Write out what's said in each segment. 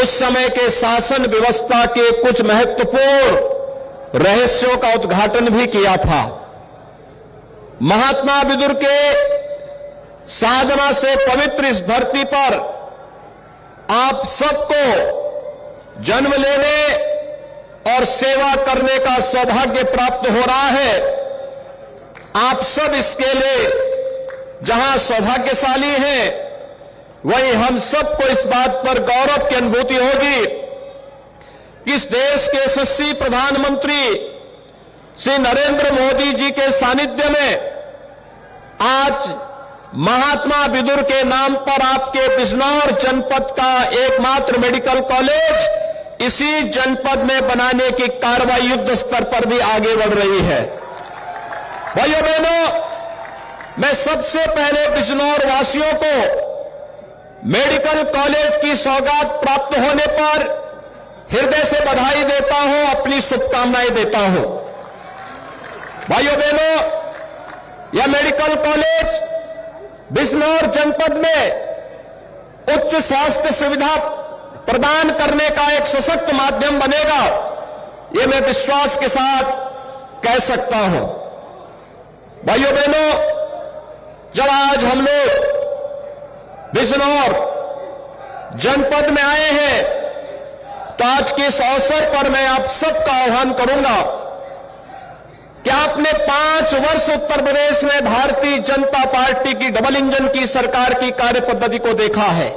उस समय के शासन व्यवस्था के कुछ महत्वपूर्ण रहस्यों का उद्घाटन भी किया था। महात्मा विदुर के साधना से पवित्र इस धरती पर आप सबको जन्म लेने और सेवा करने का सौभाग्य प्राप्त हो रहा है। आप सब इसके लिए जहां सौभाग्यशाली हैं, वहीं हम सबको इस बात पर गौरव की अनुभूति होगी कि इस देश के यशस्वी प्रधानमंत्री श्री नरेंद्र मोदी जी के सानिध्य में आज महात्मा विदुर के नाम पर आपके बिजनौर जनपद का एकमात्र मेडिकल कॉलेज इसी जनपद में बनाने की कार्रवाई युद्ध स्तर पर भी आगे बढ़ रही है। भाइयों बहनों, मैं सबसे पहले बिजनौर वासियों को मेडिकल कॉलेज की सौगात प्राप्त होने पर हृदय से बधाई देता हूं, अपनी शुभकामनाएं देता हूं। भाइयों बहनों, यह मेडिकल कॉलेज बिजनौर जनपद में उच्च स्वास्थ्य सुविधा प्रदान करने का एक सशक्त माध्यम बनेगा, यह मैं विश्वास के साथ कह सकता हूं। भाइयों बहनों, जब आज हम लोग बिजनौर जनपद में आए हैं, तो आज के इस अवसर पर मैं आप सबका आह्वान करूंगा कि आपने 5 वर्ष उत्तर प्रदेश में भारतीय जनता पार्टी की डबल इंजन की सरकार की कार्य पद्धति को देखा है।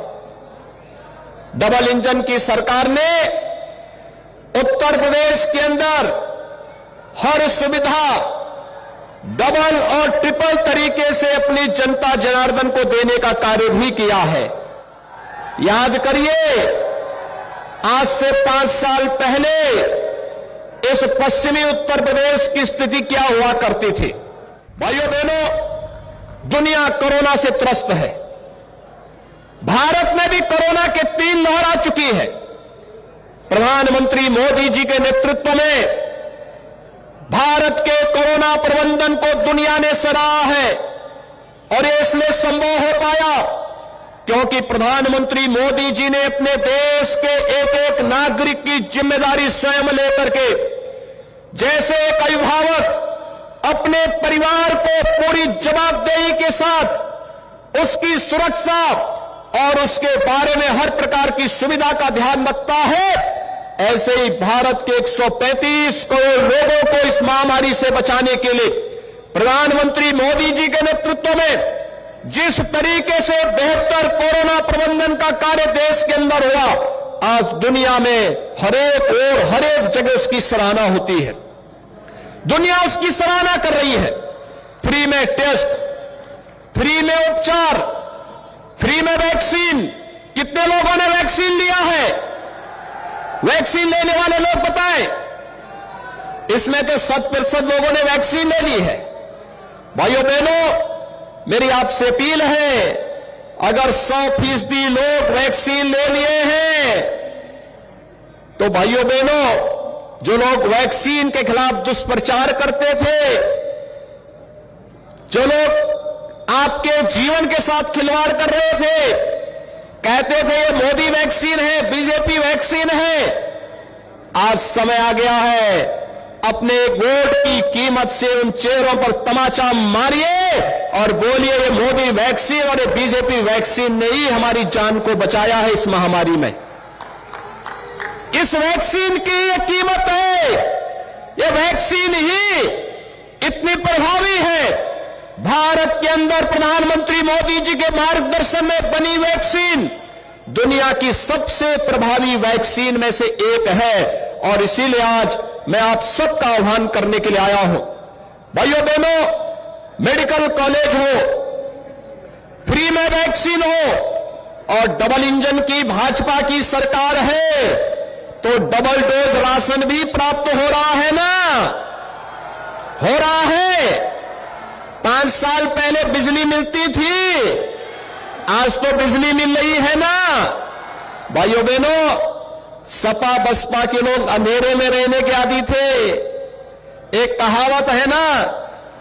डबल इंजन की सरकार ने उत्तर प्रदेश के अंदर हर सुविधा डबल और ट्रिपल तरीके से अपनी जनता जनार्दन को देने का कार्य भी किया है। याद करिए, आज से 5 साल पहले इस पश्चिमी उत्तर प्रदेश की स्थिति क्या हुआ करती थी। भाइयों बहनों, दुनिया कोरोना से त्रस्त है। भारत में भी कोरोना के 3 लहर आ चुकी है। प्रधानमंत्री मोदी जी के नेतृत्व में भारत के कोरोना प्रबंधन को दुनिया ने सराहा है, और ये इसलिए संभव हो पाया क्योंकि प्रधानमंत्री मोदी जी ने अपने देश के एक एक नागरिक की जिम्मेदारी स्वयं लेकर के, जैसे एक अभिभावक अपने परिवार को पूरी जवाबदेही के साथ उसकी सुरक्षा और उसके बारे में हर प्रकार की सुविधा का ध्यान रखता है, ऐसे ही भारत के 135 करोड़ लोगों को इस महामारी से बचाने के लिए प्रधानमंत्री मोदी जी के नेतृत्व में जिस तरीके से बेहतर कोरोना प्रबंधन का कार्य देश के अंदर हुआ, आज दुनिया में हर एक जगह उसकी सराहना होती है। दुनिया उसकी सराहना कर रही है। फ्री में टेस्ट, फ्री में उपचार, फ्री में वैक्सीन। कितने लोगों ने वैक्सीन लिया है? वैक्सीन लेने वाले लोग बताएं। इसमें तो 100% लोगों ने वैक्सीन ले ली है। भाइयों बहनों, मेरी आपसे अपील है, अगर 100% लोग वैक्सीन ले लिए हैं, तो भाइयों बहनों, जो लोग वैक्सीन के खिलाफ दुष्प्रचार करते थे, जो लोग आपके जीवन के साथ खिलवाड़ कर रहे थे, कहते थे ये मोदी वैक्सीन है, बीजेपी वैक्सीन है, आज समय आ गया है, अपने वोट की कीमत से उन चेहरों पर तमाचा मारिए और बोलिए ये मोदी वैक्सीन और ये बीजेपी वैक्सीन ने ही हमारी जान को बचाया है इस महामारी में। इस वैक्सीन की ये कीमत है, ये वैक्सीन ही इतनी प्रभावी है। भारत के अंदर प्रधानमंत्री मोदी जी के मार्गदर्शन में बनी वैक्सीन दुनिया की सबसे प्रभावी वैक्सीन में से एक है, और इसीलिए आज मैं आप सबका आह्वान करने के लिए आया हूं। भाइयों बहनों, मेडिकल कॉलेज हो, फ्री में वैक्सीन हो और डबल इंजन की भाजपा की सरकार है, तो डबल डोज राशन भी प्राप्त हो रहा है ना? हो रहा है। 5 साल पहले बिजली मिलती थी, आज तो बिजली मिल रही है ना? भाइयों बहनों, सपा बसपा के लोग अंधेरे में रहने के आदी थे। एक कहावत है ना,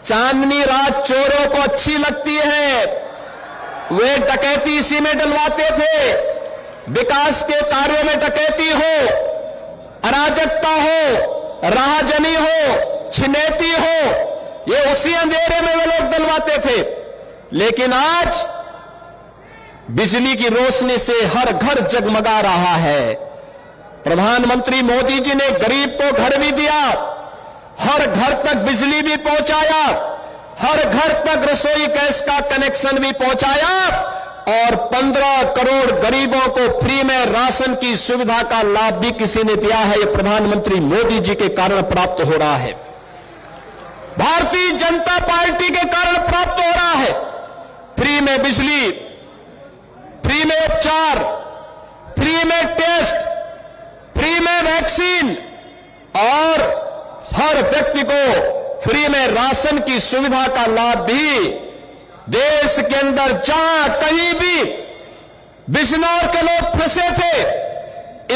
चांदनी रात चोरों को अच्छी लगती है, वे डकैती इसी में डलवाते थे। विकास के कार्यों में डकैती हो, अराजकता हो, राहजनी हो, छिनेती हो, ये उसी अंधेरे में वे लोग दिलवाते थे। लेकिन आज बिजली की रोशनी से हर घर जगमगा रहा है। प्रधानमंत्री मोदी जी ने गरीब को घर भी दिया, हर घर तक बिजली भी पहुंचाया, हर घर तक रसोई गैस का कनेक्शन भी पहुंचाया और 15 करोड़ गरीबों को फ्री में राशन की सुविधा का लाभ भी किसी ने दिया है। यह प्रधानमंत्री मोदी जी के कारण प्राप्त हो रहा है, भारतीय जनता पार्टी के कारण प्राप्त हो रहा है। फ्री में बिजली, फ्री में उपचार, फ्री में टेस्ट, फ्री में वैक्सीन और हर व्यक्ति को फ्री में राशन की सुविधा का लाभ भी देश के अंदर जहां कहीं भी बिजनौर के लोग फंसे थे,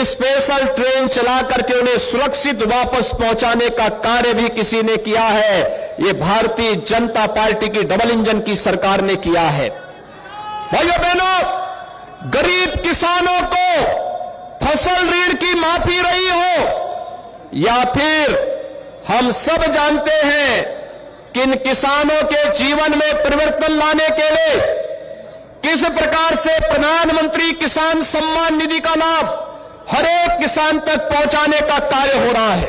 स्पेशल ट्रेन चला करके उन्हें सुरक्षित वापस पहुंचाने का कार्य भी किसी ने किया है। ये भारतीय जनता पार्टी की डबल इंजन की सरकार ने किया है। भाइयों बहनों, गरीब किसानों को फसल ऋण की माफी रही हो या फिर हम सब जानते हैं कि इन किसानों के जीवन में परिवर्तन लाने के लिए किस प्रकार से प्रधानमंत्री किसान सम्मान निधि का लाभ हर एक किसान तक पहुंचाने का कार्य हो रहा है।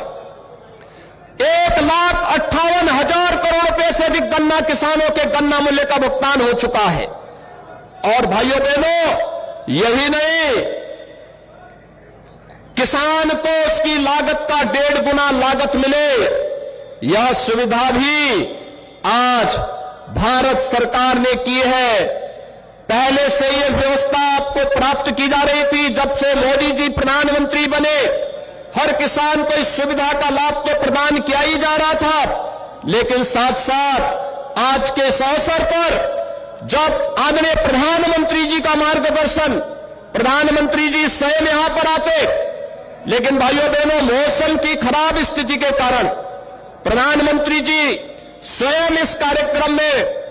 1,58,000 करोड़ रुपए से अधिक गन्ना किसानों के गन्ना मूल्य का भुगतान हो चुका है। और भाइयों बहनों, यही नहीं, किसान को उसकी लागत का 1.5 गुना लागत मिले, यह सुविधा भी आज भारत सरकार ने की है। पहले से यह व्यवस्था आपको प्राप्त की जा रही थी। जब से मोदी जी प्रधानमंत्री बने, हर किसान को इस सुविधा का लाभ तो प्रदान किया ही जा रहा था, लेकिन साथ साथ आज के इस अवसर पर जब आदरणीय प्रधानमंत्री जी का मार्गदर्शन, प्रधानमंत्री जी स्वयं यहां पर आते, लेकिन भाइयों बहनों, मौसम की खराब स्थिति के कारण प्रधानमंत्री जी स्वयं इस कार्यक्रम में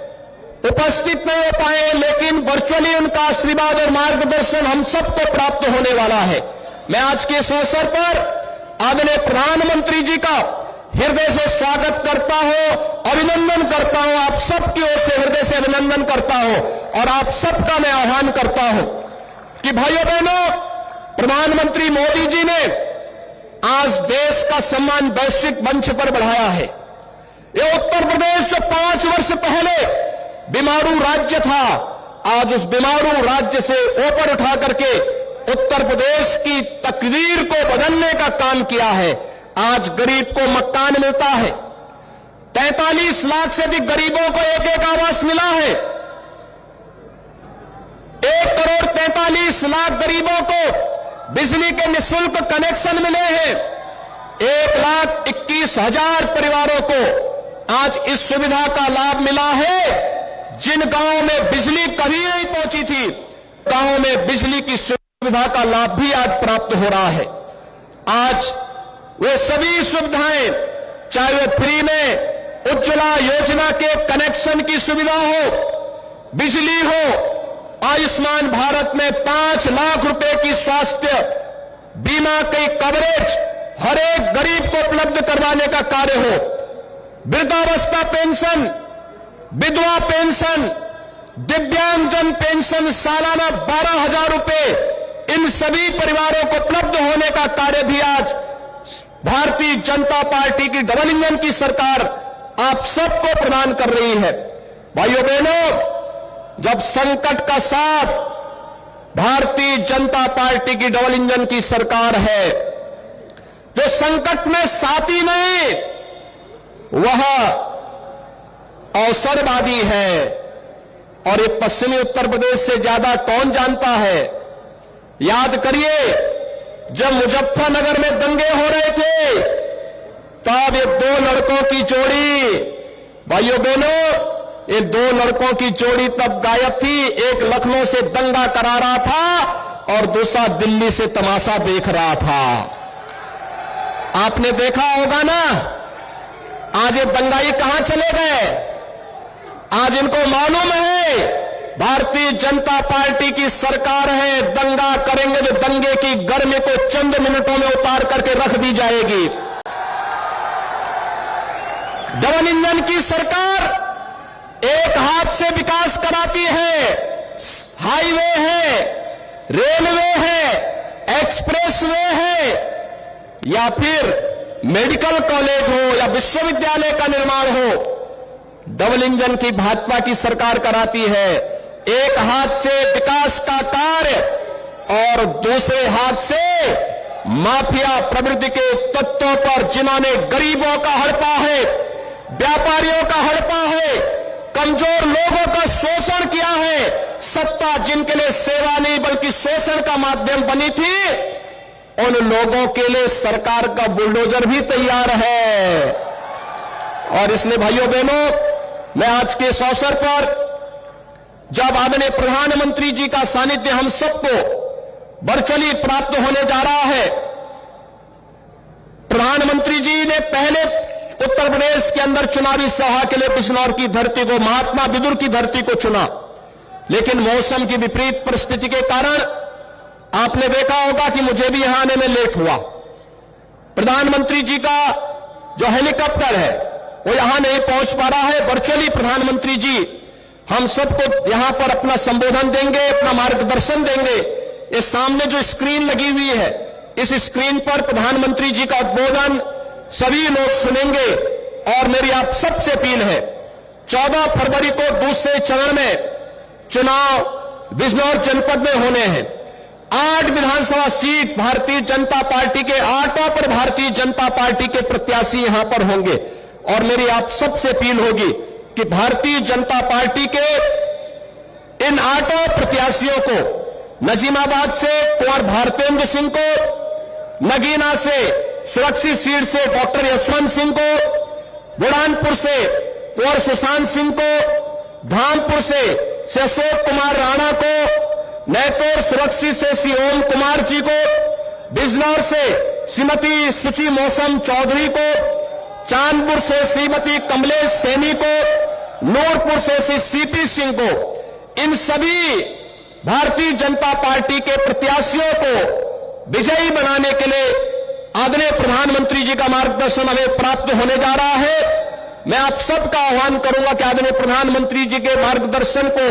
उपस्थित नहीं हो पाए, लेकिन वर्चुअली उनका आशीर्वाद और मार्गदर्शन हम सबको प्राप्त होने वाला है। मैं आज के इस अवसर पर आदरणीय प्रधानमंत्री जी का हृदय से स्वागत करता हूं, अभिनंदन करता हूं, आप सबकी ओर से हृदय से अभिनंदन करता हूं और आप सबका मैं आह्वान करता हूं कि भाइयों बहनों, प्रधानमंत्री मोदी जी ने आज देश का सम्मान वैश्विक मंच पर बढ़ाया है। यह उत्तर प्रदेश जो 5 वर्ष पहले बीमारू राज्य था, आज उस बीमारू राज्य से ऊपर उठा करके उत्तर प्रदेश की तकदीर को बदलने का काम किया है। आज गरीब को मकान मिलता है, 43 लाख से अधिक गरीबों को एक आवास मिला है, 1,43,00,000 गरीबों को बिजली के निःशुल्क कनेक्शन मिले हैं। 1,21,000 परिवारों को आज इस सुविधा का लाभ मिला है। जिन गांवों में बिजली कभी नहीं पहुंची थी, गांवों में बिजली की सुविधा का लाभ भी आज प्राप्त हो रहा है। आज वे सभी सुविधाएं, चाहे वे फ्री में उज्ज्वला योजना के कनेक्शन की सुविधा हो, बिजली हो, आयुष्मान भारत में 5 लाख रुपए की स्वास्थ्य बीमा की कवरेज हर एक गरीब को उपलब्ध करवाने का कार्य हो, वृद्धावस्था पेंशन, विधवा पेंशन, दिव्यांगजन पेंशन सालाना 12,000 रुपए, इन सभी परिवारों को उपलब्ध होने का कार्य भी आज भारतीय जनता पार्टी की डबल इंजन की सरकार आप सबको प्रदान कर रही है। भाइयों बहनों, जब संकट का साथ भारतीय जनता पार्टी की डबल इंजन की सरकार है, जो संकट में साथी नहीं, वह अवसरवादी है। और ये पश्चिमी उत्तर प्रदेश से ज्यादा कौन जानता है? याद करिए, जब मुजफ्फरनगर में दंगे हो रहे थे, तब ये 2 लड़कों की जोड़ी, भाइयों बहनों, ये 2 लड़कों की जोड़ी तब गायब थी। एक लखनऊ से दंगा करा रहा था और दूसरा दिल्ली से तमाशा देख रहा था। आपने देखा होगा ना, आज ये दंगाई कहां चले गए? आज इनको मालूम है भारतीय जनता पार्टी की सरकार है। दंगा करेंगे तो दंगे की गर्मी को चंद मिनटों में उतार करके रख दी जाएगी। डबल इंजन की सरकार एक हाथ से विकास कराती है, हाईवे है, रेलवे है, एक्सप्रेसवे है, या फिर मेडिकल कॉलेज हो या विश्वविद्यालय का निर्माण हो, डबल इंजन की भाजपा की सरकार कराती है। एक हाथ से विकास का कार्य और दूसरे हाथ से माफिया प्रवृत्ति के तत्वों पर, जिन्होंने गरीबों का हड़पा है, व्यापारियों का हड़पा है, कमजोर लोगों का शोषण किया है। सत्ता जिनके लिए सेवा नहीं बल्कि शोषण का माध्यम बनी थी, उन लोगों के लिए सरकार का बुलडोजर भी तैयार है। और इसलिए भाइयों बहनों, मैं आज के इस अवसर पर जब आदरणीय प्रधानमंत्री जी का सानिध्य हम सबको वर्चुअली प्राप्त होने जा रहा है, प्रधानमंत्री जी ने पहले उत्तर प्रदेश के अंदर चुनावी सभा के लिए बिजनौर की धरती को, महात्मा विदुर की धरती को चुना, लेकिन मौसम की विपरीत परिस्थिति के कारण आपने देखा होगा कि मुझे भी यहां आने में लेट हुआ। प्रधानमंत्री जी का जो हेलीकॉप्टर है वो यहां नहीं पहुंच पा रहा है। वर्चुअली प्रधानमंत्री जी हम सबको यहां पर अपना संबोधन देंगे, अपना मार्गदर्शन देंगे। इस सामने जो स्क्रीन लगी हुई है, इस स्क्रीन पर प्रधानमंत्री जी का उद्बोधन सभी लोग सुनेंगे। और मेरी आप सबसे अपील है, 14 फरवरी को दूसरे चरण में चुनाव बिजनौर जनपद में होने हैं। 8 विधानसभा सीट भारतीय जनता पार्टी के 8 पर भारतीय जनता पार्टी के प्रत्याशी यहां पर होंगे। और मेरी आप सबसे अपील होगी कि भारतीय जनता पार्टी के इन 8 प्रत्याशियों को, नजीमाबाद से कुंवर भारतेंद्र सिंह को, नगीना से सुरक्षित सीट से डॉक्टर यशवंत सिंह को, बुरहानपुर से कुंवर सुशांत सिंह को, धामपुर से अशोक कुमार राणा को, नैतौर सुरक्षित से श्री ओम कुमार जी को, बिजनौर से श्रीमती सुची मौसम चौधरी को, चांदपुर से श्रीमती कमलेश सैनी को, नूरपुर से श्री सीपी सिंह को, इन सभी भारतीय जनता पार्टी के प्रत्याशियों को विजयी बनाने के लिए आदरणीय प्रधानमंत्री जी का मार्गदर्शन हमें प्राप्त होने जा रहा है। मैं आप सबका आह्वान करूंगा कि आदरणीय प्रधानमंत्री जी के मार्गदर्शन को,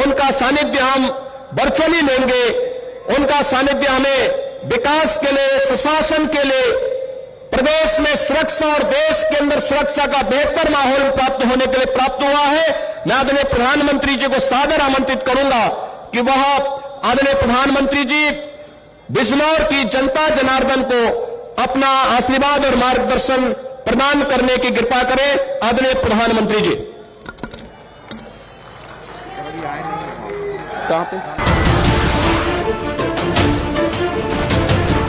उनका सानिध्य हम वर्चुअली लेंगे। उनका सानिध्य हमें विकास के लिए, सुशासन के लिए, प्रदेश में सुरक्षा और देश के अंदर सुरक्षा का बेहतर माहौल प्राप्त होने के लिए प्राप्त हुआ है। मैं आदरणीय प्रधानमंत्री जी को सादर आमंत्रित करूंगा कि वह आदरणीय प्रधानमंत्री जी बिजनौर की जनता जनार्दन को अपना आशीर्वाद और मार्गदर्शन प्रदान करने की कृपा करें। आदरणीय प्रधानमंत्री जी।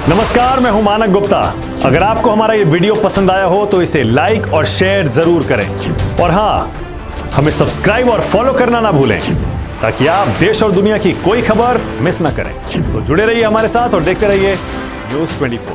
नमस्कार, मैं हूं मानक गुप्ता। अगर आपको हमारा ये वीडियो पसंद आया हो तो इसे लाइक और शेयर जरूर करें। और हां, हमें सब्सक्राइब और फॉलो करना ना भूलें ताकि आप देश और दुनिया की कोई खबर मिस ना करें। तो जुड़े रहिए हमारे साथ और देखते रहिए न्यूज़ 24।